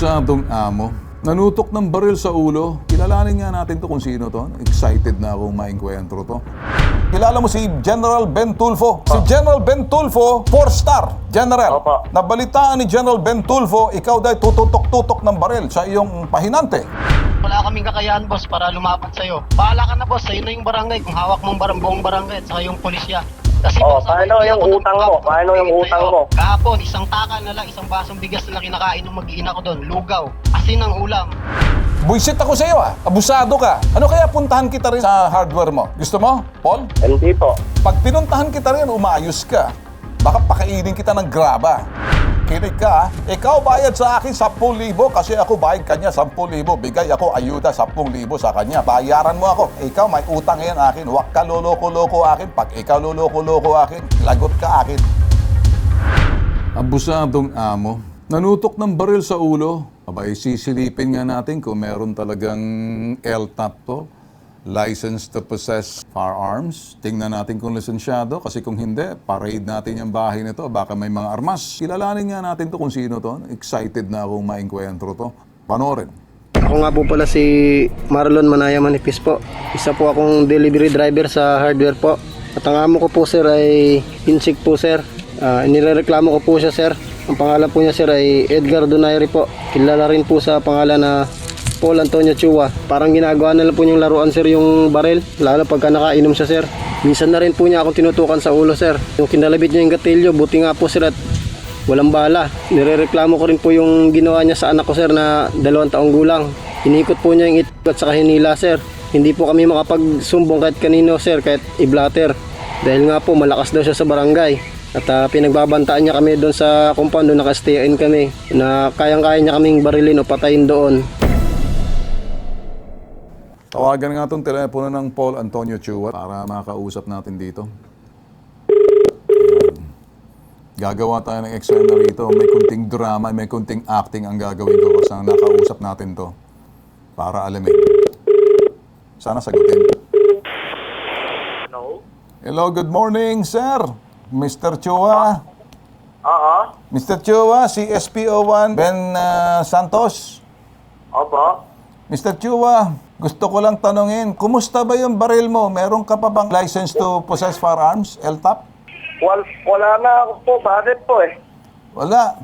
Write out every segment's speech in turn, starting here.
Abusadong amo. Nanutok ng baril sa ulo. Kilalanin nga natin to kung sino to. Excited na akong maengkwentro to. Kilala mo si General Ben Tulfo? Si General Ben Tulfo, 4-star General. Opo. Nabalitaan ni General Ben Tulfo, ikaw dahil tututok-tutok ng baril sa iyong pahinante. Wala kaming kakayahan, boss, para lumapat sa'yo. Bahala ka na, boss. Sa'yo na yung barangay. Kung hawak mong buong barangay at saka yung pulisya. Kasi boss, paano yung utang mo? Paano yung utang mo? Kahapon, isang taka na lang, isang basong bigas na lang kinakain ng mag-iina ko doon. Lugaw. Asin ng ulam. Buisit ako sa iyo Abusado ka. Ano kaya puntahan kita rin sa hardware mo? Gusto mo, Paul? Hindi po. Pag pinuntahan kita rin, umayos ka. Baka pakainin kita ng graba. Kinig ka, ikaw bayad sa akin 10,000 kasi ako bayad kanya 10,000. Bigay ako ayuda 10,000 sa kanya. Bayaran mo ako. Ikaw may utang yan akin. Huwag ka loloko-loko akin. Pag ikaw loloko-loko akin, lagot ka akin. Abusadong amo. Nanutok ng baril sa ulo. Abay, sisilipin nga natin kung meron talagang LTAP to. License to possess firearms. Tingnan natin kung lisensyado kasi kung hindi, parade natin yung bahay nito. Baka may mga armas. Kilalanin nga natin to kung sino to. Excited na akong maengkwentro to. Panoorin. Ako nga po pala si Marlon Manaya Manipis po. Isa po akong delivery driver sa hardware po. At ang amo ko po sir ay Pinsik po sir. Inireklamo ko po siya sir. Ang pangalan po niya sir ay Edgar Donaire po. Kilala rin po sa pangalan na Paul Antonio Chua. Parang ginagawa na lang po niyang laruan sir yung baril. Lalo pagka nakainom siya sir. Minsan na rin po niya akong tinutukan sa ulo sir. Yung kinalabit niya yung gatilyo, buti nga po sir at walang bala. Nirereklamo ko rin po yung ginawa niya sa anak ko sir na 2 taong gulang. Inikot po niya yung itik at saka hinila sir. Hindi po kami makapagsumbong kahit kanino sir, kahit i-blatter. Dahil nga po malakas daw siya sa barangay. At pinagbabantaan niya kami doon sa compound, doon naka-stay-in kami. Na kayang-kaya niya kaming barilin o patayin doon. Tawagan nga itong telepono ng Paul Antonio Chua para makausap natin dito. Gagawa tayo ng eksena rito. May kunting drama, may kunting acting ang gagawin ko kasi nakausap natin to para alamin. Sana sagutin. Hello? Hello, good morning, sir. Mr. Chua. Oo. Mr. Chua, si SPO1 Ben Santos. Opo. Mr. Chua, gusto ko lang tanungin, kumusta ba yung baril mo? Meron ka pa bang license to possess firearms, LTAP? Wala na ako po. Bakit po eh? Wala.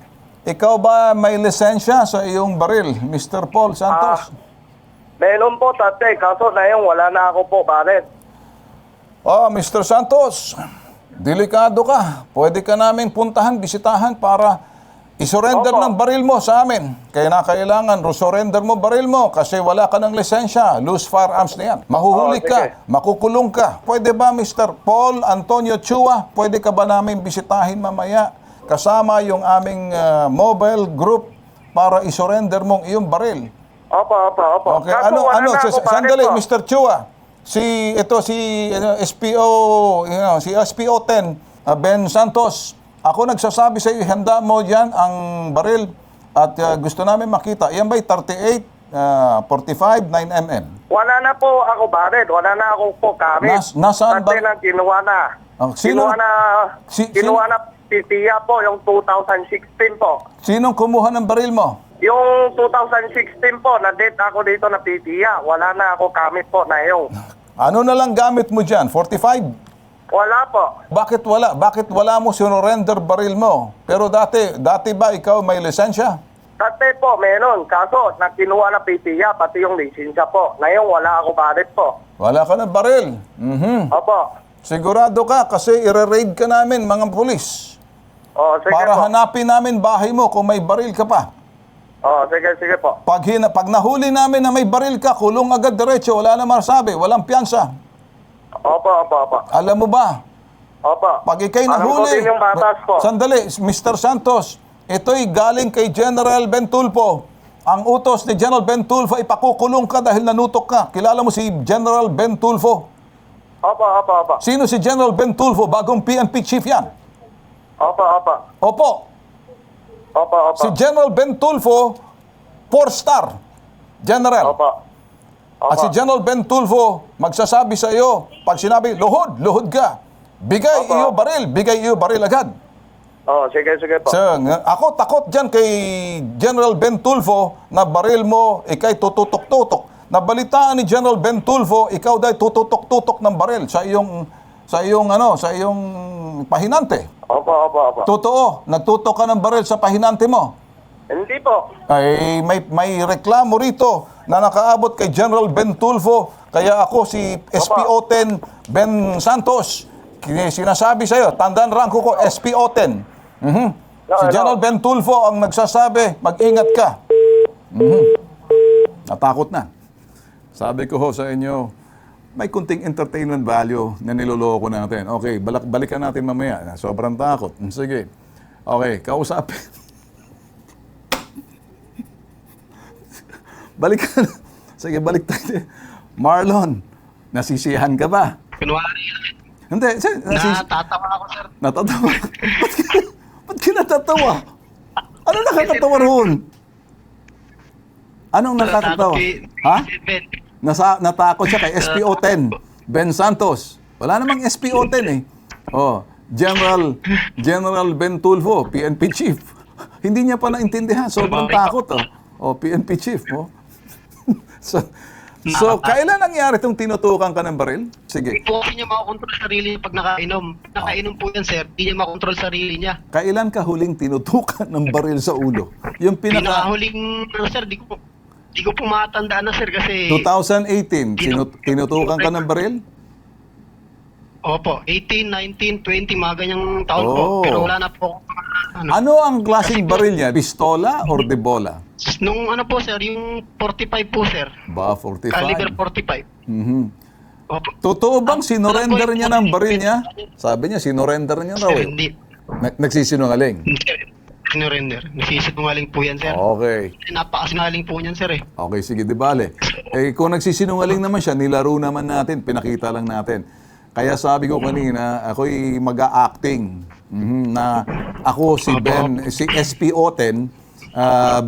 Ikaw ba may lisensya sa iyong baril, Mr. Paul Santos? Meron po tate. Kaso na yung wala na ako po. Bakit? Oh, Mr. Santos, delikado ka. Pwede ka namin puntahan, bisitahan para isurrender Opo. ng baril mo sa amin. Kaya na kailangan, surrender mo baril mo kasi wala ka ng lisensya. Loose firearms na yan. Mahuhuli sige. ka, makukulong ka. Pwede ba, Mr. Paul Antonio Chua, pwede ka ba namin bisitahin mamaya kasama yung aming mobile group para isurrender mong iyong baril? Opo. Okay, Kaso ano, wala na ako. Bakit sandali, po? Mr. Chua. Si SPO10, Ben Santos. Ako nagsasabi sa iyo, handa mo diyan ang baril at gusto namin makita. Yan ba'y 38, 45, 9mm? Wala na po ako. Bakit? Wala na ako po kami. Nasaan ba? Kasi na kinuha na. Sino? Kinuha na Pitiya po yung 2016 po. Sinong kumuha ng baril mo? Yung 2016 po, na-date ako dito na Pitiya. Wala na ako gamit po na yung. Ano na lang gamit mo diyan? 45? Wala po. Bakit wala? Bakit wala mo sinurrender baril mo? Pero dati ba ikaw may lisensya? Dati po, meron. Kaso, na kinuha na Pitiya, pati yung lisensya po. Ngayon, wala ako bakit po. Wala ka ng baril. Opo. Sigurado ka kasi ire-raid ka namin mga pulis. Sige Para po. hanapin namin bahay mo kung may baril ka pa. Sige po. Pag nahuli namin na may baril ka, kulong agad diretso, wala na masabi, walang piyansa. Opo. Alam mo ba, Opo. pag ikay Alam ko nahuli... din yung batas po. Sandali, Mr. Santos, ito'y galing kay General Ben Tulfo. Ang utos ni General Ben Tulfo, ipakukulong ka dahil nanutok ka. Kilala mo si General Ben Tulfo? Opo. Sino si General Ben Tulfo? Bagong PNP chief yan. Opo. Opo. Si General Ben Tulfo, 4-star General. Opo. At si General Ben Tulfo, magsasabi sa iyo, pag sinabi, luhod ka. Bigay iyo baril agad. Oh, sige po. Ako takot dyan kay General Ben Tulfo na baril mo, ikay tututok-tutok. Nabalitaan ni General Ben Tulfo, ikaw dahil tututok-tutok ng baril sa iyong pahinante. Opo. Totoo, nagtutok ka ng baril sa pahinante mo. Hindi po. Ay may reklamo rito na nakaabot kay General Ben Tulfo, kaya ako si SPO-10 Ben Santos. Sinasabi sa'yo, tandaan ranko ko, SPO-10. Si General Ben Tulfo ang nagsasabi, mag-ingat ka. Natakot na. Sabi ko ho sa inyo, may kunting entertainment value na niloloko natin. Okay, balikan natin mamaya. Sobrang takot. Sige. Okay, kausapin. Balikan. Sige, balik tayo. Marlon, nasisiyahan ka ba? Kunwari, Hindi. natatawa ako, sir. Natatawa. Ba't ka natatawa? Ano nakakatawa roon? Anong nakakatawa? Ha? Natakot siya kay SPO-10, Ben Santos. Wala namang SPO-10 eh. Oh, General Ben Tulfo, PNP chief. Hindi niya pa naintindihan. Sobrang takot oh. Oh, PNP chief oh. So, kailan nangyari itong tinutukan ka ng baril? Sige. Hindi po niya makakontrol sarili niya pag nakainom. Pag nakainom po yan, sir, hindi niya makakontrol sarili niya. Kailan ka huling tinutukan ng baril sa ulo? Yung Pinakahuling, sir, di ko po matandaan na, sir, kasi... 2018, tinutukan ka ng baril? Opo, 18, 19, 20, mga ganyang taon po. Oh. Pero wala na po. Ano ang klaseng baril niya? Pistola or de bola? Nung po, sir, yung 45 po, sir. Ba, 45. Caliber 45. Mhm. Opo. Totoo bang sinorender niya ng baril niya? Sabi niya, sinorender niya raw Sir, eh. hindi. Nagsisinungaling. Sir, sinurrender. Nagsisinungaling po yan, sir. Okay. Napakasinungaling po yan, sir, eh. Okay, sige, di bale. Eh, kung nagsisinungaling naman siya, nilaro naman natin, pinakita lang natin. Kaya sabi ko kanina, ako'y mag-a-acting. Na ako si SPO-10,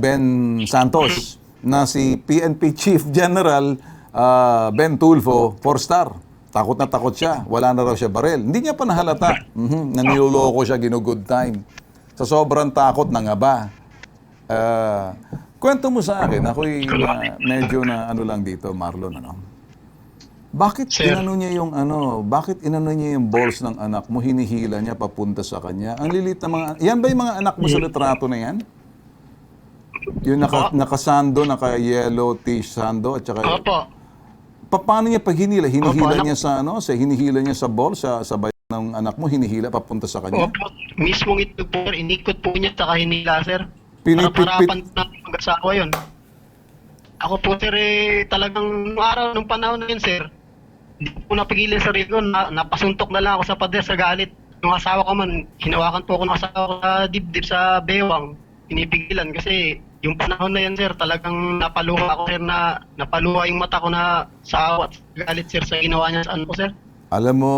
Ben Santos, na si PNP Chief General Ben Tulfo, 4-star. Takot na takot siya. Wala na raw siya baril. Hindi niya pa nahalata. Naniloloko siya, gino-good time. Sa sobrang takot na nga ba. Kwento mo sa akin, ako'y medyo na ano lang dito, Marlon, ano? Bakit Sir. bakit inano niya yung balls ng anak mo, hinihila niya papunta sa kanya? Ang lilit na mga, yan ba yung mga anak mo sa litrato na yan? Yung nakasando, naka-yellow t-sando, at saka... Opo. Paano niya pag hinila? Hinihila Opo, niya hinihila niya sa ball, sa bayan ng anak mo, hinihila papunta sa kanya? Opo. Mismong ito po, sir. Inikot po niya sa hinila, sir. Pinipit-pit- Para ng mag-asawa yun. Ako po, sir, talagang nung panahon na yun, sir, hindi ko napigilan sa sarili ko, napasuntok na lang ako sa pader sa galit. Yung asawa ko man, hinawakan po ako ng asawa ko sa dibdib sa bewang. Pinipigilan kasi yung panahon na yan, sir, talagang napaluha ako, sir, napaluha yung mata ko na sa awa at sa galit, sir, sa ginawa niya sa ano po, sir. Alam mo,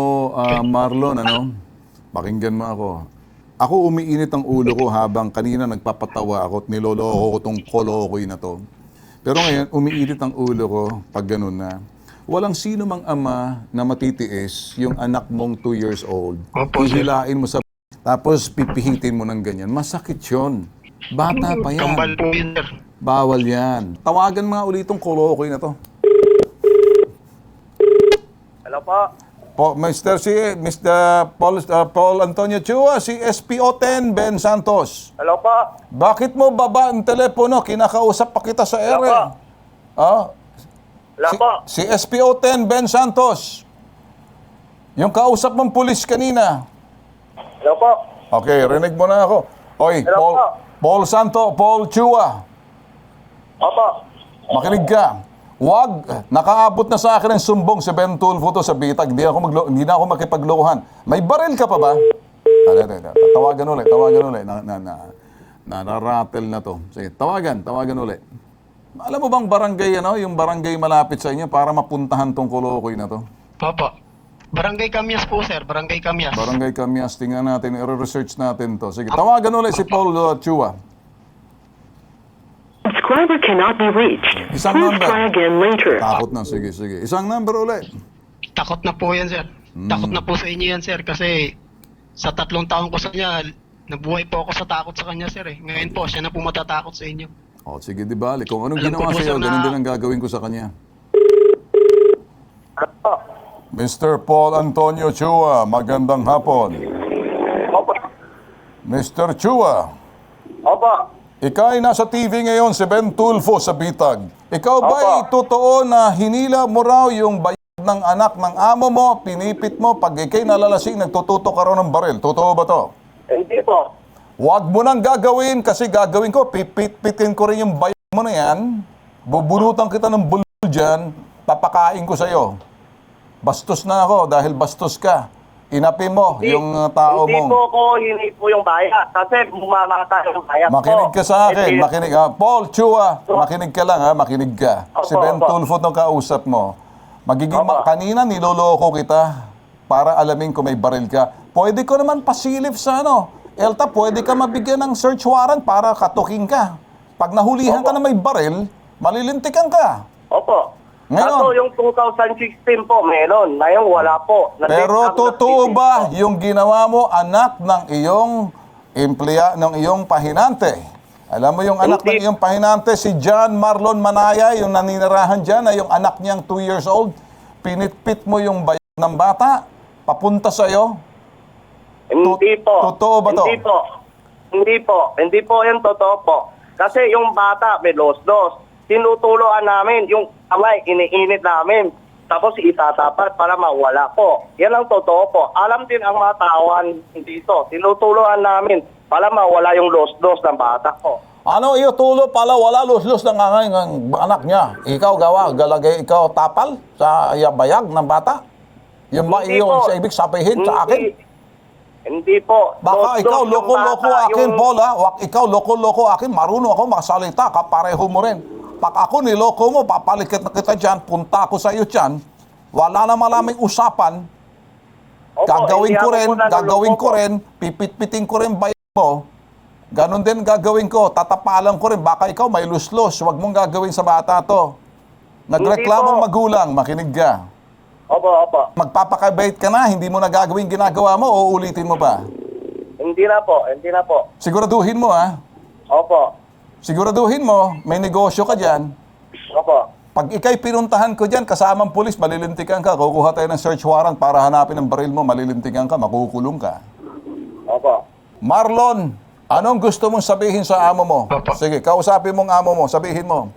Marlon, pakinggan mo ako. Ako umiinit ang ulo ko habang kanina nagpapatawa ako at niloloko ko tong kolokoy na to. Pero ngayon, umiinit ang ulo ko pag ganun na. Walang sino mang ama na matitiis yung anak mong 2 years old. Opo, sir. Hihilain mo sa... Tapos pipihitin mo ng ganyan. Masakit yun. Bata pa yan. Kambal po yun, sir. Bawal yan. Tawagan mga ulit itong kolokoy na to. Hello po. Mr. Paul Antonio Chua, si SPO-10 Ben Santos. Hello po. Bakit mo baba ang telepono? Kinakausap pa kita sa ere. Hello po. Si SPO-10 Ben Santos. Yung kausap mong pulis kanina. Hello po. Okay, rinig mo na ako. Oy, Hello po. Paul Chua. Opo. Makinig ka. Wag, nakaabot na sa akin ang sumbong si Ben Tulfo to sa bitag. Hindi na ako makipaglokohan. May baril ka pa ba? Tawagan ulit. Nararattle na to. Sige, tawagan ulit. Alam mo bang barangay, yung barangay malapit sa inyo para mapuntahan tong kolokoy na to? Opo. Barangay Kamyas po, sir. Barangay Kamyas. Barangay Kamyas, tingnan natin, i-research natin to. Sige, tawagan ulit si Paul Chua. Subscriber cannot be reached. Isang Please number. try again later. Takot na, sige. Isang number ulit. Takot na po yan, sir. Takot na po sa inyo yan, sir. Kasi sa 3 taon ko sa niya, Nabuhay po ako sa takot sa kanya, sir eh. Ngayon po, siya na po matatakot sa inyo. O, sige, di bali. Kung anong Alam ginawa ko po, sa'yo, sir, na- ganun din ang gagawin ko sa kanya. Ano po? Mr. Paul Antonio Chua, magandang hapon. Opo. Mr. Chua, Opo. ikaw ay nasa TV ngayon, si Ben Tulfo sa Bitag. Ikaw ba Opo. ay totoo na hinila mo raw yung bayad ng anak ng amo mo, pinipit mo, pag ikay nalalasing, nagtututo ka raw ng baril? Totoo ba to? Hindi po. Huwag mo nang gagawin kasi gagawin ko, pipit-pitin ko rin yung bayad mo na yan, bubunutan kita ng bulol dyan, papakain ko sa'yo. Bastos na ako dahil bastos ka. Inapi mo yung tao Hindi mong... po ako hindi po yung bayad. Kasi bumamata yung bayad po. Makinig ka sa akin, Hindi- makinig. Paul, Chua, makinig ka lang ha, makinig ka. Opo, Si Ben opo. Tulfo itong kausap mo. Magiging Opo. kanina niloloko kita para alamin kung may baril ka. Pwede ko naman pasilip sa ano. Elta, pwede ka mabigyan ng search warrant para katuking ka. Pag nahulihan ka Opo. na may baril, malilintikan ka. Opo. Ngayon. Kaso yung 2016 po, meron. Ngayon, wala po. Pero totoo ba yung ginawa mo anak ng iyong ng iyong pahinante? Alam mo yung anak ng Hindi. iyong pahinante, si John Marlon Manaya, yung naninirahan dyan, na yung anak niyang 2 years old, pinitpit mo yung bayad ng bata, papunta sa'yo? Hindi po. Totoo ba to? Hindi po. Hindi po. Hindi po yan totoo po. Kasi yung bata, may los-dos. Tinutuloan namin. Yung kamay, iniinit namin. Tapos itatapat para mawala po. Yan ang totoo po. Alam din ang mga tawan dito. Tinutuloan namin para mawala yung los-dos ng bata po. Ano iyo tulo pala wala lus-lus ng anak niya? Ikaw galagay ikaw tapal sa bayag ng bata? Yung ba Hindi iyo po. sa ibig sabihin sa akin? Hindi po. Baka Los-dos ikaw yung loko-loko bata, akin, yung- Paul, ha? Ikaw loko-loko akin, marunong ako masalita, kapareho mo rin. Pag ako niloko mo, papalikit na kita dyan, punta ako sa iyo dyan, wala na malaming usapan, Opo, gagawin hindi ko ako rin, po naluloko gagawin ko po. rin, pipit-piting ko rin bayad mo, ganon din gagawin ko, tatapalan ko rin, baka ikaw may luslos, huwag mong gagawin sa bata to. Nagreklamong Hindi po. magulang, makinig ka. Opo, opo. Magpapakabait ka na, hindi mo na gagawin ginagawa mo, o ulitin mo pa? Hindi na po. Hindi na po. Siguraduhin mo, ha? Opo. Siguraduhin mo, may negosyo ka dyan. Opo. Pag ikay pinuntahan ko dyan, kasamang pulis, malilintikan ka. Kukuha tayo ng search warrant para hanapin ang baril mo, malilintikan ka, makukulong ka. Opo. Marlon, anong gusto mong sabihin sa amo mo? Opo. Sige, kausapin mong amo mo, sabihin mo.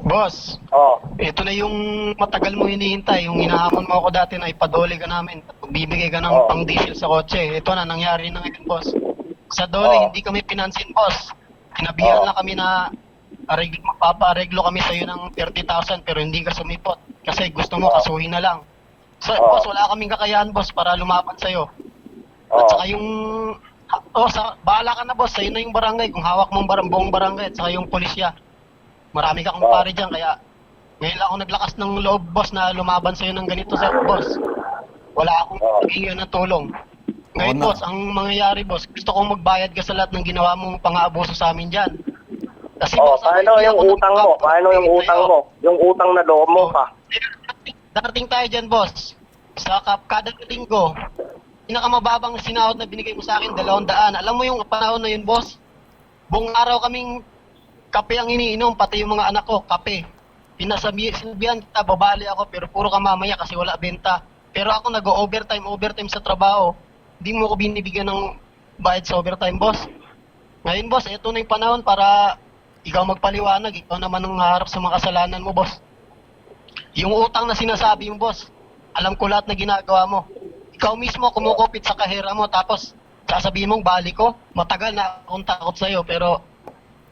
Boss, Oh. ito na yung matagal mo hinihintay. Yung hinahamon mo ako dati na ipadole ka namin. At bibigay ka ng Oo. pang-diesel sa kotse. Ito na, nangyari na ngayon, boss. Sa dole, Oo. hindi kami pinansin, boss. Sinabihan Oo. lang kami na magpapaareglo kami sa'yo ng 30,000 pero hindi ka sumipot. Kasi gusto mo, kasuhin na lang. So, Oo. boss, wala kaming kakayahan, boss, para lumaban sa'yo. At Oh. saka yung... bahala ka na, boss. Sa'yo na yung barangay. Kung hawak mong buong barangay at saka yung pulisya. Marami ka Oo. pare dyan, kaya ngayon lang ako naglakas ng loob, boss, na lumaban sa'yo ng ganito, sir, boss. Wala akong Oo. hingyan na tulong. Ngayon, Oo na. boss, ang mangyayari, boss, gusto kong magbayad ka sa lahat ng ginawa mong pang-aabuso sa amin dyan. Kasi, Oh, boss, ako paano hindi yung ako utang mo? nagpapabigay Paano yung utang sa'yo. mo? Yung utang na loob mo pa. Darating tayo dyan, boss. Sa kada linggo, pinakamababang sinahod na binigay mo sa akin, 200. Alam mo yung panahon na yun, boss? Buong araw kaming kape ang iniinom, pati yung mga anak ko, kape. Sinabihan kita, babali ako, pero puro ka mamaya kasi wala benta. Pero ako overtime sa trabaho. Hindi mo ko binibigyan ng bayad sa overtime, boss. Ngayon, boss, ito na yung panahon para ikaw magpaliwanag. Ikaw naman ang harap sa mga kasalanan mo, boss. Yung utang na sinasabi yung boss, alam ko lahat na ginagawa mo. Ikaw mismo kumukupit sa kahera mo, tapos sasabihin mong bali ko. Matagal na akong takot sa'yo, pero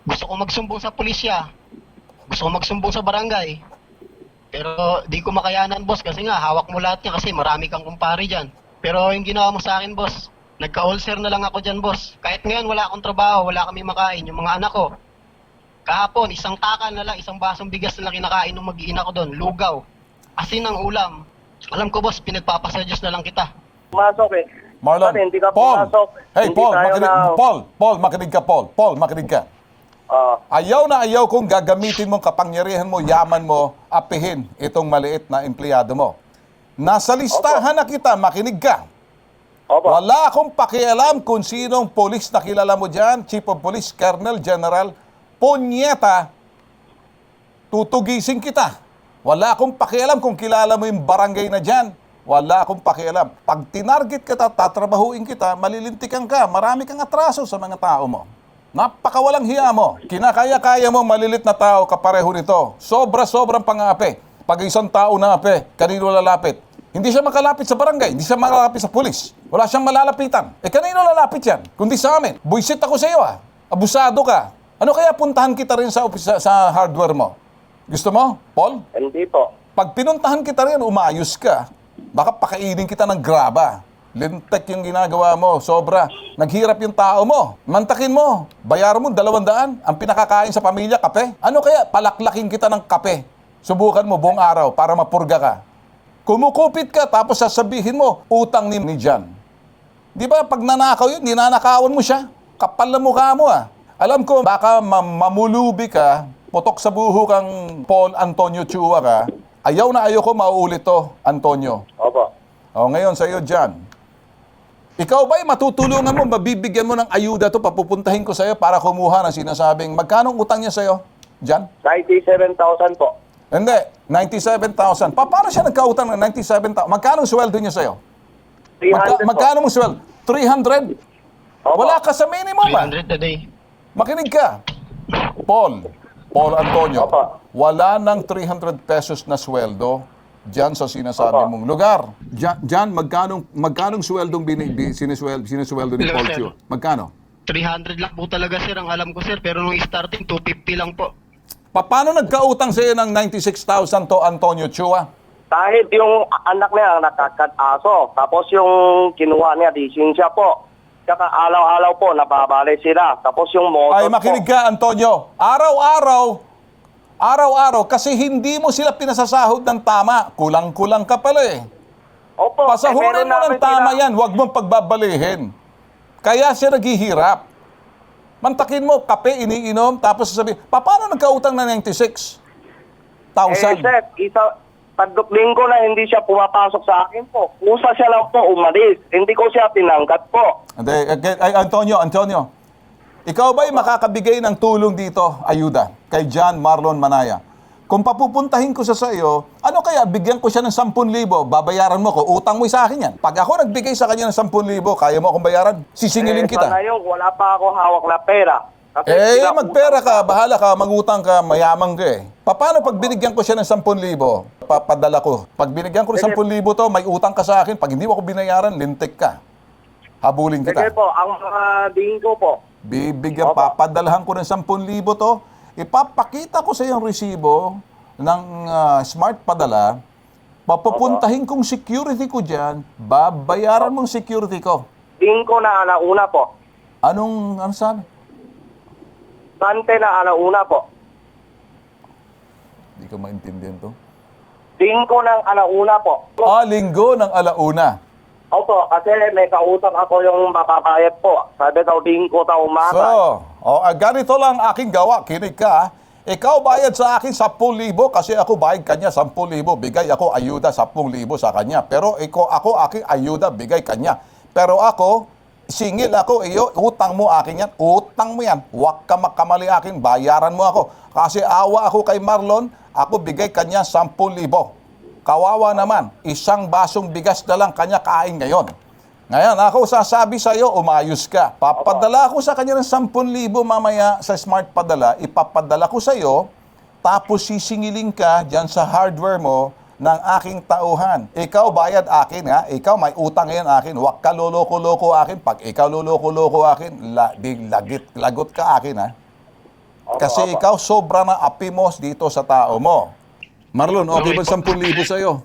gusto ko magsumbong sa pulisya. Gusto ko magsumbong sa barangay. Pero di ko makayanan, boss, kasi nga hawak mo lahat niya kasi marami kang kumpare dyan. Pero yung ginawa mo sa akin, boss, nagka-ulcer na lang ako dyan, boss. Kahit ngayon wala akong trabaho, wala kami makain, yung mga anak ko. Kahapon, isang takal na lang, isang basong bigas na lang kinakain ng mag-iina ko doon, lugaw. Asin ng ulam. Alam ko, boss, pinagpapasadyos na lang kita. Pumasok eh. Marlon, Pare, hindi ka Paul, pumasok. hey, Hindi Paul, tayo makinig, na- Paul, makinig ka, Paul, makinig ka. Ah, Ayaw na ayaw kung gagamitin mong kapangyarihan mo, yaman mo, apihin itong maliit na empleyado mo. Nasa listahan na kita, makinig ka. Opo. Wala akong pakialam kung sinong polis na kilala mo dyan, Chief of Police, Colonel General, punyeta, tutugisin kita. Wala akong pakialam kung kilala mo yung barangay na dyan. Wala akong pakialam. Pag tinarget kita, tatrabahuin kita, malilintikan ka, marami kang atraso sa mga tao mo. Napakawalang hiya mo. Kinakaya-kaya mo malilit na tao kapareho nito. Sobra-sobrang pangapi. Pag isang tao na ape, kanino lalapit? Hindi siya makalapit sa barangay, hindi siya makalapit sa pulis. Wala siyang malalapitan. Kanino lalapit yan? Kundi sa amin. Buisit ako sa iyo Abusado ka. Ano kaya puntahan kita rin sa hardware mo? Gusto mo, Paul? Hindi po. Pag pinuntahan kita rin, umayos ka. Baka pakainin kita ng graba. Lintek yung ginagawa mo, sobra. Naghirap yung tao mo. Mantakin mo. Bayaran mo 200. Ang pinakakain sa pamilya, kape. Ano kaya? Palaklakin kita ng kape. Subukan mo buong araw para mapurga ka. Kumukupit ka, tapos sasabihin mo, utang ni Jan. Di ba, pag nanakaw yun, ninanakawan mo siya. Kapal na mukha mo Alam ko, baka mamulubi ka, putok sa buho kang Paul Antonio Chua ka. Ayaw na ayaw ko mauulit to, Antonio. Opo. Ngayon sa iyo, Jan. Ikaw ba'y matutulungan mo, mabibigyan mo ng ayuda to, papupuntahin ko sa iyo para kumuha ng sinasabing, magkano utang niya sa iyo, Jan? 97,000 po. Hindi, 97,000. Paano siya nagkautang ng 97,000? Magkano ang sweldo niya sa iyo? 300 po. Magkano mo sweldo? 300? Opo. Wala ka sa minimum 300 a day. Makinig ka. Paul Antonio, Opo. wala ng 300 pesos na sweldo dyan sa sinasabi Opo. mong lugar. Dyan, magkanong sweldong sinisweldo ni Hello, Paul sir. Chua? Magkano? 300 lang po talaga sir ang alam ko sir, pero nung starting 250 lang po. Paano nagkautang sa iyo ng 96,000 to Antonio Chua? Kahit yung anak niya nakakataso, tapos yung kinuha niya, lisensya po. Tsaka alaw-alaw po, nababali sila. Tapos yung motor Ay, makinig po. ka, Antonio. Araw-araw, kasi hindi mo sila pinasasahod ng tama. Kulang-kulang ka pala Opo. Pasahurin meron mo ng namin tama sila. yan, huwag mong pagbabalihin. Kaya siya naghihirap. Mantakin mo, kape iniinom, tapos sasabihin, paano nagkautang na 96,000? Sir, pagdukling na hindi siya pumapasok sa akin po. Usa siya lang po umalis. Hindi ko siya tinangkat po. Antonio, ikaw ba'y makakabigay ng tulong dito, ayuda, kay John Marlon Manaya? Kung papupuntahin ko sa iyo, ano kaya, bigyan ko siya ng 10,000, babayaran mo ko, utang mo sa akin yan. Pag ako nagbigay sa kanya ng 10,000, kaya mo akong bayaran? Sisingilin kita. Sana yung wala pa ako hawak na pera. Kasi Magpera ka, bahala ka, magutang ka, mayaman ka Paano pag binigyan ko siya ng 10,000? Papadala ko. Pag binigyan ko ng 10,000 to, may utang ka sa akin. Pag hindi mo ako binayaran, lintik ka. Habulin Sige kita. po, ang mga dingko po. Bibigyan, Opo. papadalahan ko ng 10,000 to. Ipapakita ko sa yung resibo ng smart padala. Papupuntahin kong security ko dyan, babayaran mong security ko. Dingko na alauna po. Ano sabi? Sante na alauna po. Hindi ko maintindihan to. Dingko ng alauna po. Linggo ng alauna. Opo, kasi may kausap ako yung mapabayad po. Sabi daw, dingko daw umaga. Ganito lang aking gawa. Kinig ka. Ikaw bayad sa akin 10,000 kasi ako bayad kanya 10,000. Bigay ako ayuda 10,000 sa kanya. Pero ako aking ayuda bigay kanya. Pero ako, singil ako iyo, utang mo akin yan. Utang mo yan. Huwag ka makamali akin. Bayaran mo ako. Kasi awa ako kay Marlon, ako bigay kanya 10,000. Kawawa naman, isang basong bigas na lang kanya kain ngayon. Ngayon, ako sasabi sa iyo, umayos ka. Papadala ko sa kanya ng 10,000 mamaya sa smart padala, ipapadala ko sa iyo, tapos sisingilin ka dyan sa hardware mo ng aking tauhan. Ikaw bayad akin ikaw may utang yan akin, huwag ka loloko-loko akin. Pag ikaw loloko-loko akin, lagot ka akin Kasi ikaw sobra na api mo dito sa tao mo. Marlon, okay ba 10,000 sa iyo?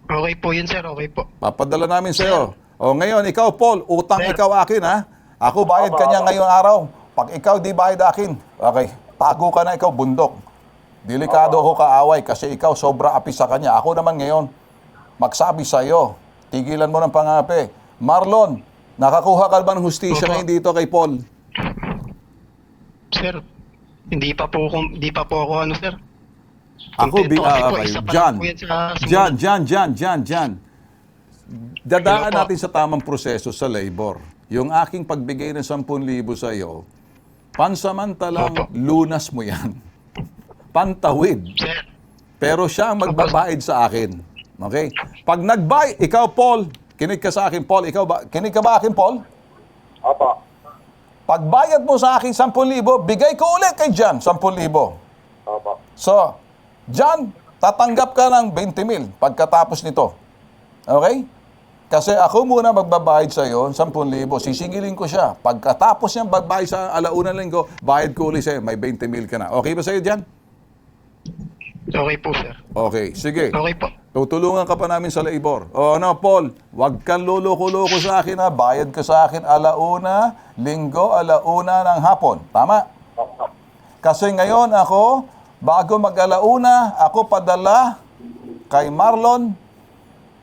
Okay po yun sir, okay po. Papadala namin sa iyo. Ngayon, ikaw, Paul, utang ikaw akin, Ako bayad kanya ngayong araw. Pag ikaw di bayad akin, okay, tago ka na ikaw, bundok. Delikado ako kaaway kasi ikaw sobra api sa kanya. Ako naman ngayon, magsabi sa iyo, tigilan mo ng pangapi. Marlon, nakakuha ka ba ng hustisya Opo. ngayon dito kay Paul? Sir, hindi pa po ako sir. Ako, Kontento kasi po, okay. isa pa lang po yan sa simula. Jan. dadaan Hello po. natin sa tamang proseso sa labor. Yung aking pagbigay ng 10,000 sa iyo, pansamantalang Opo. lunas mo yan. Pantawid. Sir. Pero siya ang magbabayad sa akin. Okay? Pag nagbayad, ikaw Paul, kinig ka sa akin Paul, kinig ka ba akin Paul? Opo. Pagbayad mo sa akin 10,000, bigay ko ulit kay John 10,000. Opo. So, John, tatanggap ka ng 20,000 pagkatapos nito. Okay? Kasi ako muna magbabayad sa iyo 10,000. Sisingilin ko siya. Pagkatapos niyang magbayad sa alauna linggo, bayad ko ulit sa'yo. May 20,000 ka na. Okay ba sa'yo, John? Okay po, sir. Okay, sige. Okay po. Tutulungan ka pa namin sa labor. O ano, Paul, wag kang loloko-loko sa akin ha. Bayad ka sa akin alauna, linggo, alauna ng hapon. Tama? Kasi ngayon ako, bago mag-alauna, ako padala kay Marlon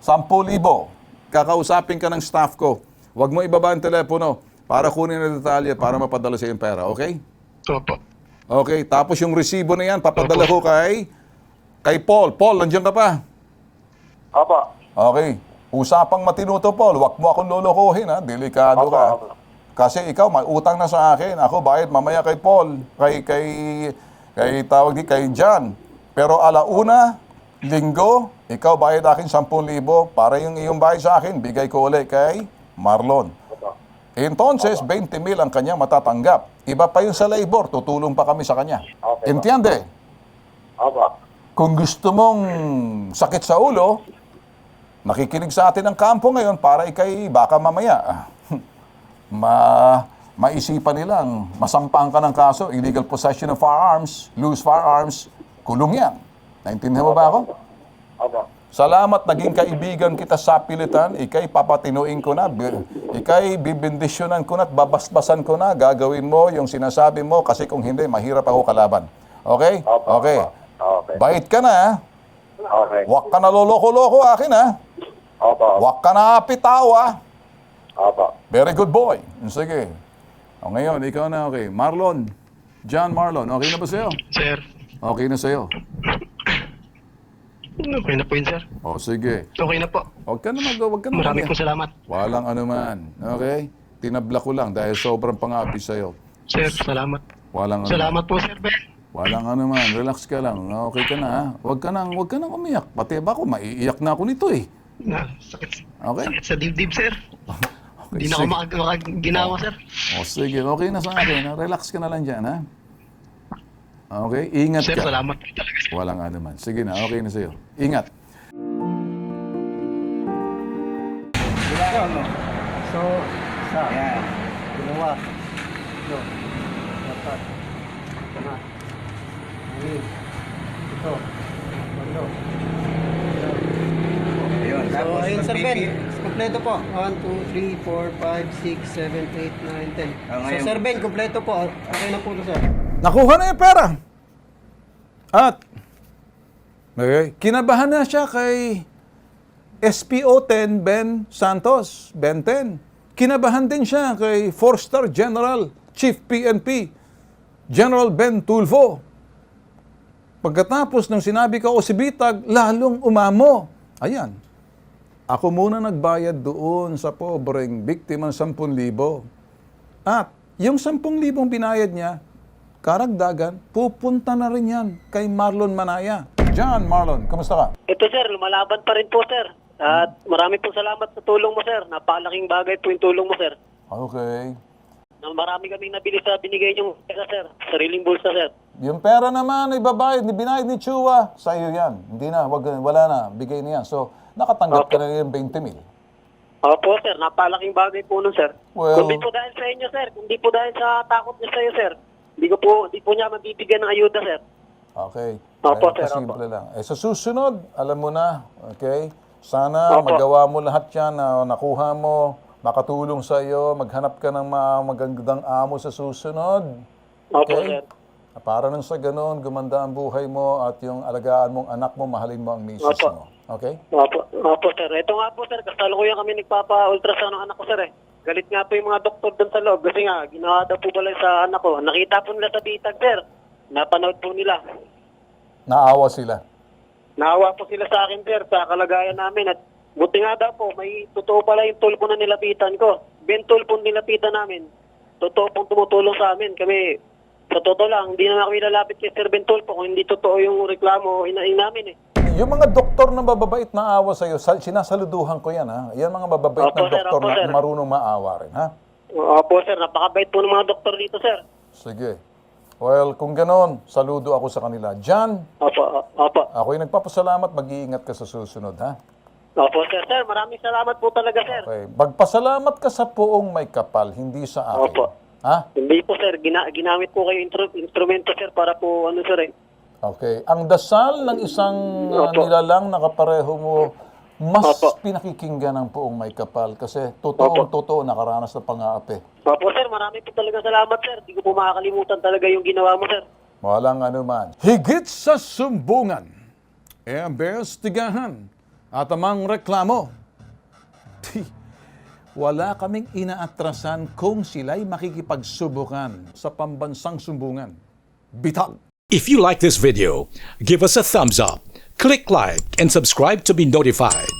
10,000. Kakausapin ka ng staff ko. Huwag mo ibaba ang telepono para kunin ang detalye para mapadala sa yung pera, okay? Opo. Okay, tapos yung resibo na yan, papadala ko kay Paul. Paul, nandiyan ka pa? Opo. Okay. Usapang matino to, Paul. Huwag mo akong lolokohin, ha? Delikado Opo, ka. opo. Kasi ikaw, may utang na sa akin. Ako, bayad mamaya kay Paul. Kay John. Pero alauna, linggo, ikaw bayad akin 10,000 para yung iyong bayad sa akin, bigay ko ulit kay Marlon. Opo. Entonces, 20,000 ang kanya matatanggap. Iba pa yun sa labor, tutulong pa kami sa kanya. Okay. Entiende? Opo. Kung gusto mong sakit sa ulo, nakikinig sa atin ang kampo ngayon para ikay baka mamaya maisipan nilang masampang ka ng kaso, illegal possession of firearms, loose firearms, kulong yan. Naintindihan mo ba ako? Opo. Salamat, naging kaibigan kita sa pilitan, ikay papatinuin ko na, ikay bibindisyonan ko na at babasbasan ko na, gagawin mo yung sinasabi mo kasi kung hindi, mahirap ako kalaban. Okay? Opo. Okay. Okay. Bait ka na, ha? Okay. Huwag ka na loloko-loko akin, ha? Opo. Huwag ka na apitaw, ha? Opo. Very good boy. Sige. O ngayon, ikaw na, okay. Marlon. John Marlon, okay na ba sa'yo? Sir. Okay na sa'yo. Okay na po yun, sir. O sige. Okay na po. Huwag ka na Maraming po salamat. Walang anuman. Okay? Tinabla ko lang dahil sobrang pangapi sa'yo. Sir, salamat. Walang anuman. Salamat po, sir Ben. Walang anuman. Relax ka lang. Okay ka na, ha? Huwag ka nang umiyak. Pati ba ako, maiiyak na ako nito, eh. Sakit. Okay? Sakit sa dibdib, sir. Okay, Hindi na ako sige. makaginawa, sir. O sige, okay na sa akin. Relax ka na lang dyan, ha? Okay? Ingat Sir, ka. salamat po talaga, sir. Walang anuman. Sige na, okay na sa'yo. Ingat. So, isa. Ayan. Dalawa. Ito. Dapat. Tama. Anin. Ito. Walo. Ayun, So, tapos ayun, Sir Ben. magpipi- Kompleto po. 1, 2, 3, 4, 5, 6, 7, 8, 9, 10. Oh, So, ngayon- Sir Ben, kompleto po. Okay na po ito, sir. Nakuha na yung pera. At, okay, kinabahan na siya kay SPO-10 Ben Santos, Ben 10. Kinabahan din siya kay 4-star General, Chief PNP, General Ben Tulfo. Pagkatapos ng sinabi ko, si Bitag, lalong umamo. Ayan. Ako muna nagbayad doon sa pobreng biktima ng 10,000. At yung 10,000 binayad niya, karagdagan, pupunta na rin yan kay Marlon Manaya. John Marlon, kamusta ka? Ito sir, lumalaban pa rin po sir. At marami po salamat sa tulong mo sir. Napakalaking bagay po yung tulong mo sir. Okay. Marami kaming nabili sa binigay niyong pera sir. Sariling bulsa sir. Yung pera naman, ibabayad, binayad ni Chua, sa iyo yan. Hindi na, wala na, bigay niya. So, nakatanggap ka na yung 20,000. Opo sir, napakalaking bagay po nun sir. Well- Kundi po dahil sa inyo sir. Kundi po dahil sa takot niya sa iyo sir. Hindi po niya mabibigyan ng ayuda sir. Okay. Opo, Ayun, sir, kasimple lang. Sa susunod, alam mo na, okay? Sana Opo. magawa mo lahat yan na nakuha mo, makatulong sa iyo, maghanap ka ng mga magandang amo sa susunod. Opo sir. Para nang sa ganun, gumanda ang buhay mo at yung alagaan mong anak mo, mahalin mo ang misis Opo. mo. Okay? Opo sir. Ito nga po sir, kasalukuyan kami nagpapa-ultrasound ng anak ko sir eh. Galit nga po yung mga doktor doon sa loob kasi nga, ginawa daw po balay sa anak ko. Nakita po nila sa bitag sir. Napanood po nila. Naawa sila. Naawa po sila sa akin sir sa kalagayan namin at Buti nga daw po, may totoo pala yung tulpo na nilapitan ko. Bentulpo nilapitan namin. Totoo pong tumutulong sa amin. Kami, sa totoo lang, hindi naman kami lalapit kay Sir Bentulpo kung hindi totoo yung reklamo inaing namin eh. Yung mga doktor na mababait na awa sa'yo, sinasaluduhan ko yan, ha? Yan mga mababait Opo, na sir, doktor opo, sir. na marunong maawa rin, ha? Opo sir, napakabait po ng mga doktor dito sir. Sige. Well, kung ganon, saludo ako sa kanila. Jan, Opo. ako'y nagpapasalamat, mag-iingat ka sa susunod, ha? Opo sir, maraming salamat po talaga sir. Okay. Magpasalamat ka sa poong may kapal, hindi sa akin. Opo. Ha? Hindi po sir, ginamit po kayo instrumento sir para po ano sir eh. Okay. Ang dasal ng isang Opo. nilalang na kapareho mo, mas Opo. pinakikinggan ng poong may kapal kasi totoo nakaranas na pang-aapi. Opo sir, marami po talaga salamat sir. Hindi ko po makakalimutan talaga yung ginawa mo sir. Walang anuman. Higit sa sumbungan, imbestigahan at amang reklamo. Wala kaming inaatrasan kung sila'y makikipagsubukan sa pambansang sumbungan. Bitag! If you like this video, give us a thumbs up, click like, and subscribe to be notified.